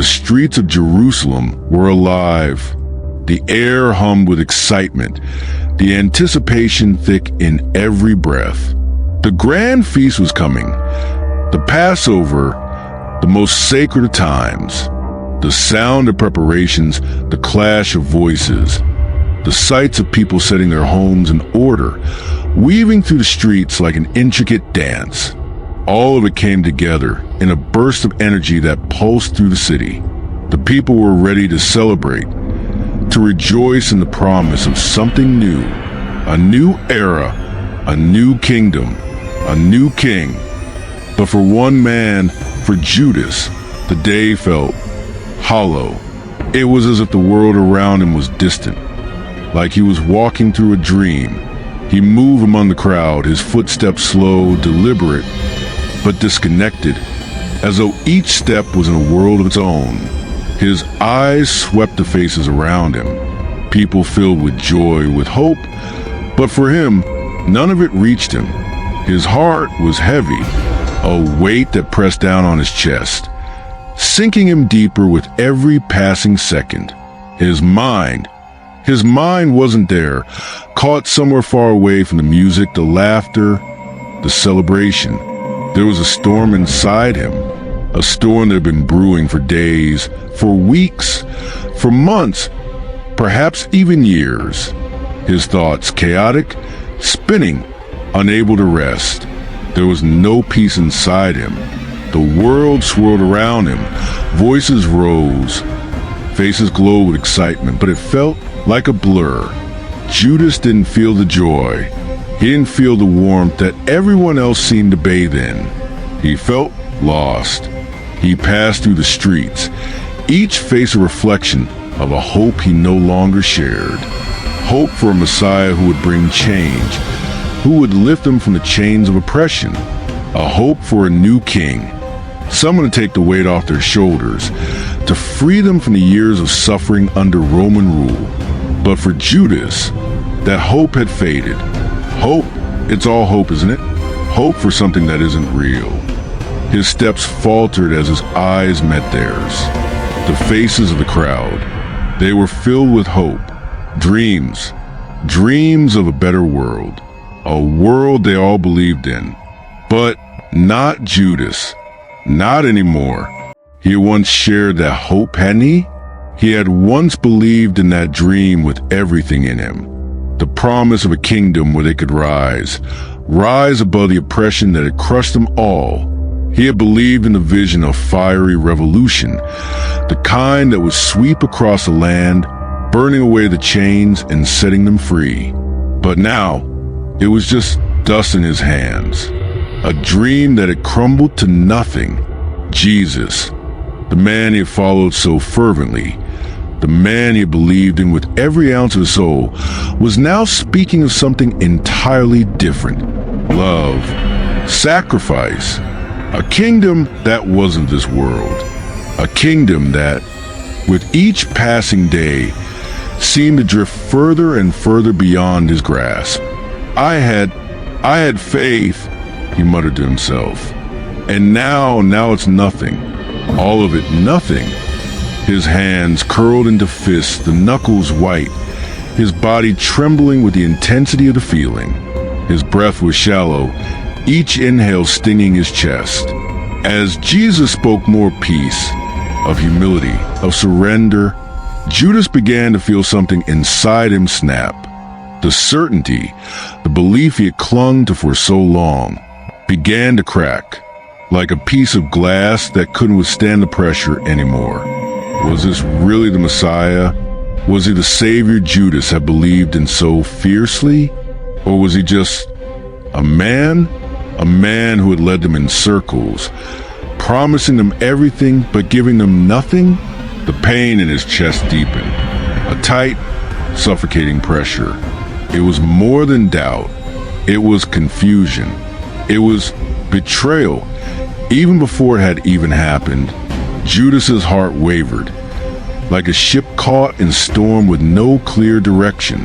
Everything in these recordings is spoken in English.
streets of Jerusalem were alive. The air hummed with excitement, the anticipation thick in every breath. The grand feast was coming, the Passover, the most sacred of times. The sound of preparations, the clash of voices, the sights of people setting their homes in order, weaving through the streets like an intricate dance. All of it came together in a burst of energy that pulsed through the city. The people were ready to celebrate, to rejoice in the promise of something new, a new era, a new kingdom, a new king. But for one man, for Judas, the day felt hollow. It was as if the world around him was distant, like he was walking through a dream. He moved among the crowd, his footsteps slow, deliberate, but disconnected, as though each step was in a world of its own. His eyes swept the faces around him, people filled with joy, with hope, but for him, none of it reached him. His heart was heavy, a weight that pressed down on his chest, sinking him deeper with every passing second. His mind wasn't there, caught somewhere far away from the music, the laughter, the celebration. There was a storm inside him, a storm that had been brewing for days, for weeks, for months, perhaps even years. His thoughts chaotic, spinning, unable to rest. There was no peace inside him. The world swirled around him. Voices rose. Faces glowed with excitement, but it felt like a blur. Judas didn't feel the joy. He didn't feel the warmth that everyone else seemed to bathe in. He felt lost. He passed through the streets, each face a reflection of a hope he no longer shared. Hope for a Messiah who would bring change, who would lift them from the chains of oppression. A hope for a new king, someone to take the weight off their shoulders, to free them from the years of suffering under Roman rule. But for Judas, that hope had faded. Hope, it's all hope, isn't it? Hope for something that isn't real. His steps faltered as his eyes met theirs. The faces of the crowd, they were filled with hope, dreams of a better world, a world they all believed in. But not Judas, not anymore. He had once shared that hope, hadn't he? He had once believed in that dream with everything in him. The promise of a kingdom where they could rise above the oppression that had crushed them all. He had believed in the vision of fiery revolution, the kind that would sweep across the land, burning away the chains and setting them free. But now, it was just dust in his hands. A dream that had crumbled to nothing. Jesus, the man he had followed so fervently, the man he had believed in with every ounce of his soul, was now speaking of something entirely different. Love, sacrifice, a kingdom that wasn't this world. A kingdom that, with each passing day, seemed to drift further and further beyond his grasp. I had faith, he muttered to himself. And now it's nothing. All of it nothing. His hands curled into fists, the knuckles white, his body trembling with the intensity of the feeling. His breath was shallow, each inhale stinging his chest. As Jesus spoke more peace, of humility, of surrender, Judas began to feel something inside him snap. The certainty, the belief he had clung to for so long, began to crack, like a piece of glass that couldn't withstand the pressure anymore. Was this really the Messiah? Was he the Savior Judas had believed in so fiercely? Or was he just a man who had led them in circles, promising them everything but giving them nothing? The pain in his chest deepened, a tight, suffocating pressure. It was more than doubt. It was confusion. It was betrayal. Even before it had even happened, Judas's heart wavered, like a ship caught in storm with no clear direction.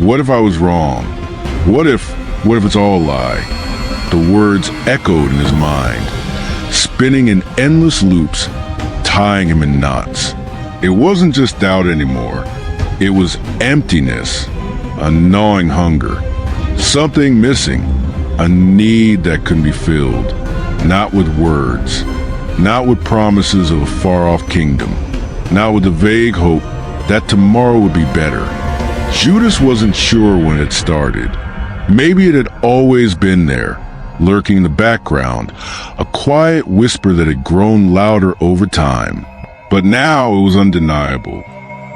What if I was wrong? What if it's all a lie? The words echoed in his mind, spinning in endless loops, tying him in knots. It wasn't just doubt anymore. It was emptiness, a gnawing hunger, something missing, a need that couldn't be filled, not with words, not with promises of a far-off kingdom, not with the vague hope that tomorrow would be better. Judas wasn't sure when it started. Maybe it had always been there, lurking in the background, a quiet whisper that had grown louder over time. But now it was undeniable,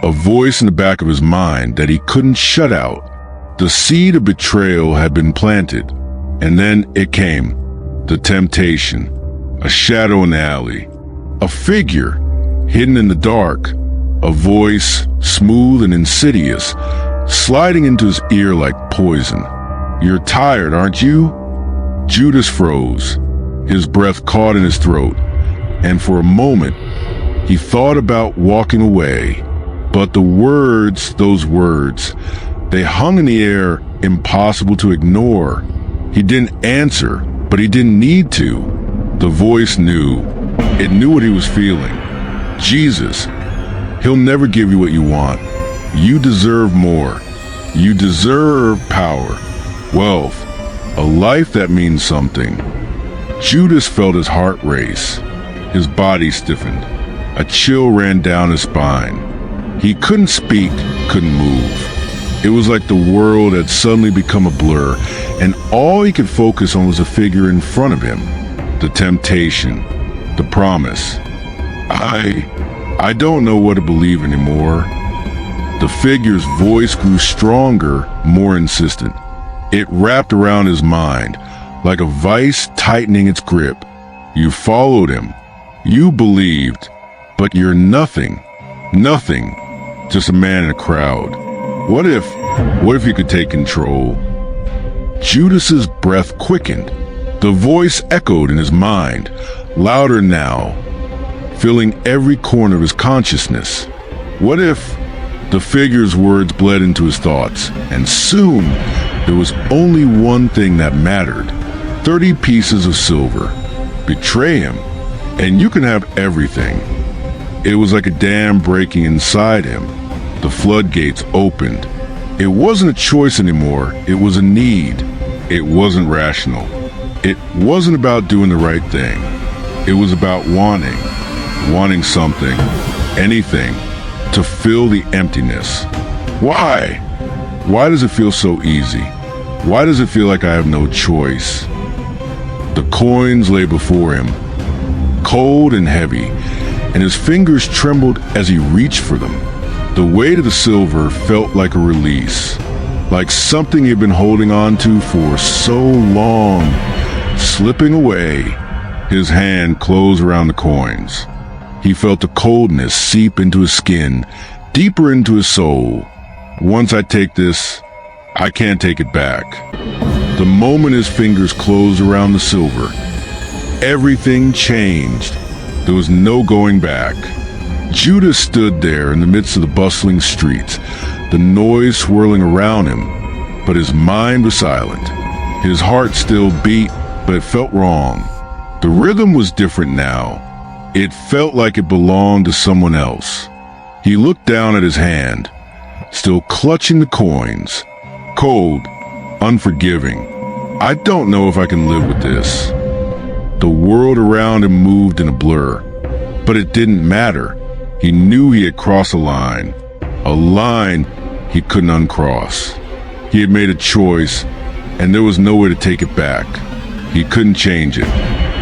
a voice in the back of his mind that he couldn't shut out. The seed of betrayal had been planted, and then it came, the temptation, a shadow in the alley, a figure hidden in the dark, a voice smooth and insidious, sliding into his ear like poison. "You're tired, aren't you?" Judas froze, his breath caught in his throat, and for a moment, he thought about walking away. But the words, those words, they hung in the air, impossible to ignore. He didn't answer, but he didn't need to. The voice knew. It knew what he was feeling. Jesus, he'll never give you what you want. You deserve more. You deserve power, wealth, a life that means something. Judas felt his heart race. His body stiffened. A chill ran down his spine. He couldn't speak, couldn't move. It was like the world had suddenly become a blur, and all he could focus on was a figure in front of him. The temptation, the promise. I don't know what to believe anymore. The figure's voice grew stronger, more insistent. It wrapped around his mind, like a vice tightening its grip. You followed him. You believed. But you're nothing. Nothing. Just a man in a crowd. What if you could take control? Judas's breath quickened. The voice echoed in his mind, louder now, filling every corner of his consciousness. What if the figure's words bled into his thoughts, and soon there was only one thing that mattered. 30 pieces of silver. Betray him, and you can have everything. It was like a dam breaking inside him. The floodgates opened. It wasn't a choice anymore. It was a need. It wasn't rational. It wasn't about doing the right thing. It was about wanting something, anything, to fill the emptiness. Why? Why does it feel so easy? Why does it feel like I have no choice? The coins lay before him, cold and heavy, and his fingers trembled as he reached for them. The weight of the silver felt like a release, like something he'd been holding on to for so long. Slipping away, his hand closed around the coins. He felt the coldness seep into his skin, deeper into his soul. Once I take this, I can't take it back. The moment his fingers closed around the silver, everything changed. There was no going back. Judas stood there in the midst of the bustling streets, the noise swirling around him, but his mind was silent. His heart still beat, but it felt wrong. The rhythm was different now. It felt like it belonged to someone else. He looked down at his hand, still clutching the coins, cold, unforgiving. I don't know if I can live with this. The world around him moved in a blur, but it didn't matter. He knew he had crossed a line he couldn't uncross. He had made a choice, and there was no way to take it back. He couldn't change it.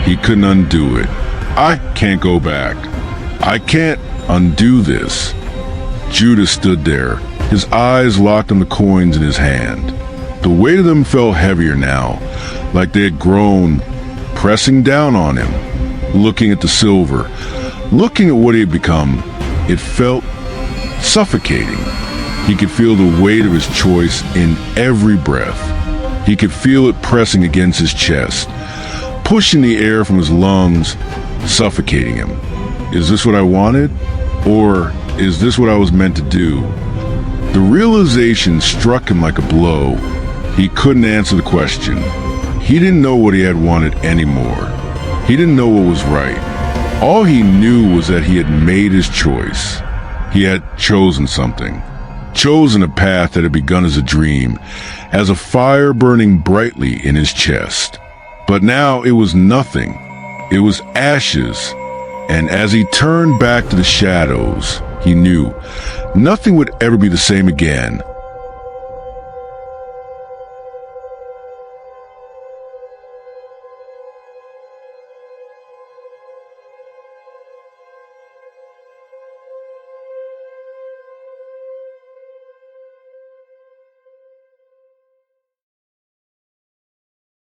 He couldn't undo it. I can't go back. I can't undo this. Judas stood there, his eyes locked on the coins in his hand. The weight of them felt heavier now, like they had grown, pressing down on him. Looking at the silver, looking at what he had become, it felt suffocating. He could feel the weight of his choice in every breath. He could feel it pressing against his chest, pushing the air from his lungs, suffocating him. Is this what I wanted? Or is this what I was meant to do? The realization struck him like a blow. He couldn't answer the question. He didn't know what he had wanted anymore. He didn't know what was right. All he knew was that he had made his choice. He had chosen something. Chosen a path that had begun as a dream, as a fire burning brightly in his chest. But now it was nothing. It was ashes. And as he turned back to the shadows, he knew nothing would ever be the same again.